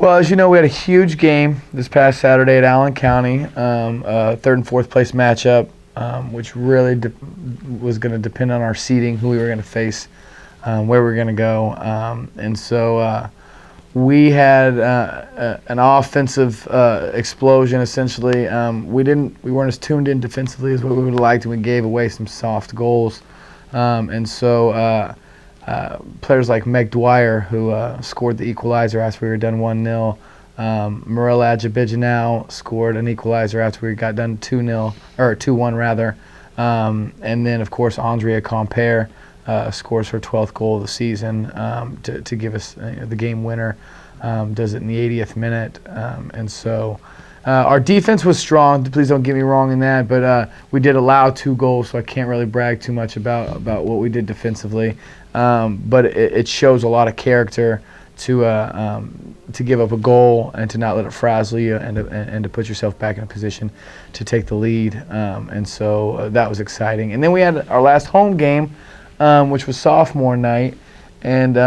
Well, as you know, we had a huge game this past Saturday at Allen County, third and fourth place matchup, which really was going to depend on our seeding, who we were going to face, where we were going to go. And so we had an offensive explosion, essentially. We weren't as tuned in defensively as what we would have liked, and we gave away some soft goals. And so players like Meg Dwyer, who scored the equalizer after we were done 1-0. Marilla Adjabijanow scored an equalizer after we got done 2-0, or 2-1 rather. And then, of course, Andrea Compere scores her 12th goal of the season to give us the game winner. Does it in the 80th minute. And so our defense was strong. Please don't get me wrong in that, but we did allow 2 goals, so I can't really brag too much about what we did defensively. But it shows a lot of character to give up a goal and to not let it frazzle you, and to put yourself back in a position to take the lead. And so that was exciting. And then we had our last home game, which was sophomore night, and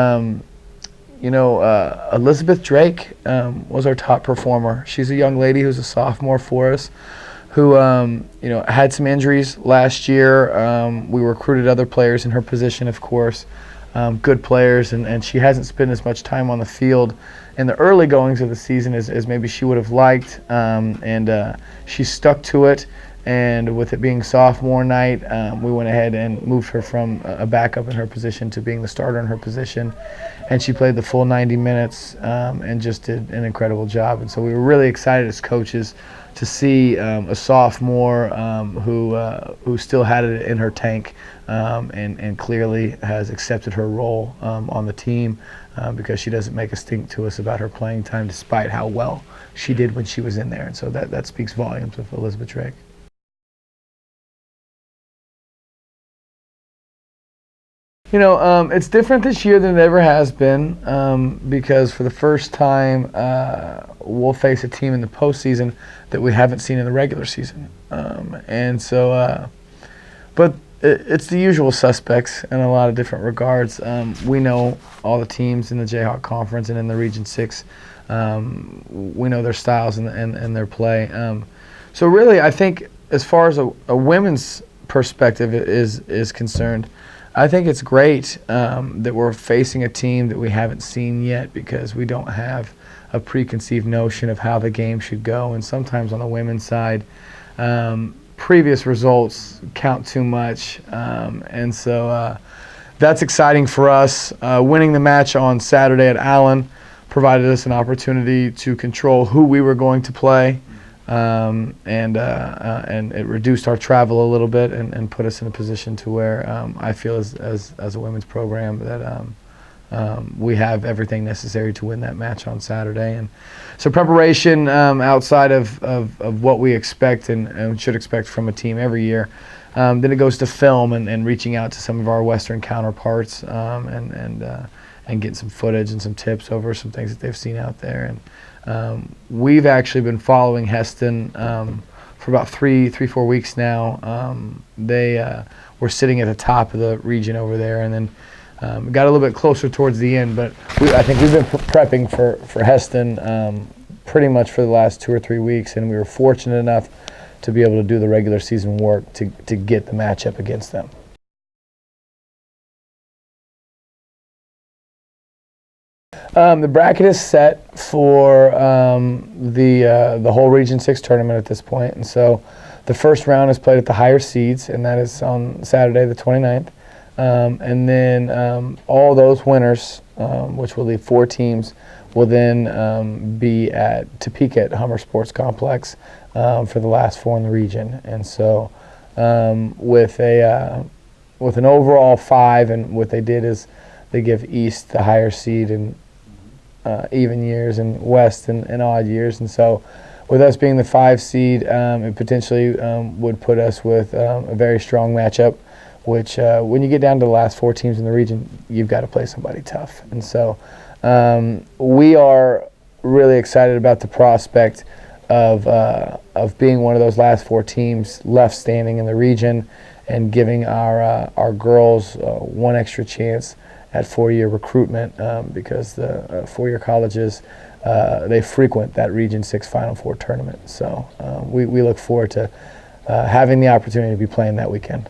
Elizabeth Drake was our top performer. She's a young lady who's a sophomore for us, who had some injuries last year. We recruited other players in her position, of course, good players, and she hasn't spent as much time on the field in the early goings of the season as maybe she would have liked, and she stuck to it. And with it being sophomore night, we went ahead and moved her from a backup in her position to being the starter in her position. And she played the full 90 minutes and just did an incredible job. And so we were really excited as coaches to see a sophomore who still had it in her tank, and clearly has accepted her role on the team, because she doesn't make a stink to us about her playing time, despite how well she did when she was in there. And so that speaks volumes of Elizabeth Drake. It's different this year than it ever has been, because for the first time we'll face a team in the postseason that we haven't seen in the regular season. And so, but it's the usual suspects in a lot of different regards. We know all the teams in the Jayhawk Conference and in the Region 6. We know their styles and their play. So really, I think as far as a women's perspective is concerned, I think it's great that we're facing a team that we haven't seen yet, because we don't have a preconceived notion of how the game should go. And sometimes on the women's side, previous results count too much. And so that's exciting for us. Winning the match on Saturday at Allen provided us an opportunity to control who we were going to play. And it reduced our travel a little bit and put us in a position to where I feel as a women's program that we have everything necessary to win that match on Saturday. And so preparation outside of what we expect and should expect from a team every year, then it goes to film and reaching out to some of our Western counterparts and getting some footage and some tips over some things that they've seen out there. And we've actually been following Hesston for about 3-4 weeks now. They were sitting at the top of the region over there, and then got a little bit closer towards the end. But I think we've been prepping for Hesston pretty much for the last 2 or 3 weeks, and we were fortunate enough to be able to do the regular season work to get the matchup against them. The bracket is set for the whole Region 6 tournament at this point, and so the first round is played at the higher seeds, and that is on Saturday the 29th. And then all those winners, which will leave 4 teams, will then be at Topeka at Hummer Sports Complex for the last 4 in the region. And so with an overall 5, and what they did is they give East the higher seed and even years, and West and odd years. And so with us being the 5 seed, it potentially would put us with a very strong matchup, which when you get down to the last 4 teams in the region, you've got to play somebody tough. And so we are really excited about the prospect of being one of those last 4 teams left standing in the region, and giving our girls one extra chance at 4-year recruitment, because the 4-year colleges they frequent that Region 6 Final Four tournament. So we look forward to having the opportunity to be playing that weekend.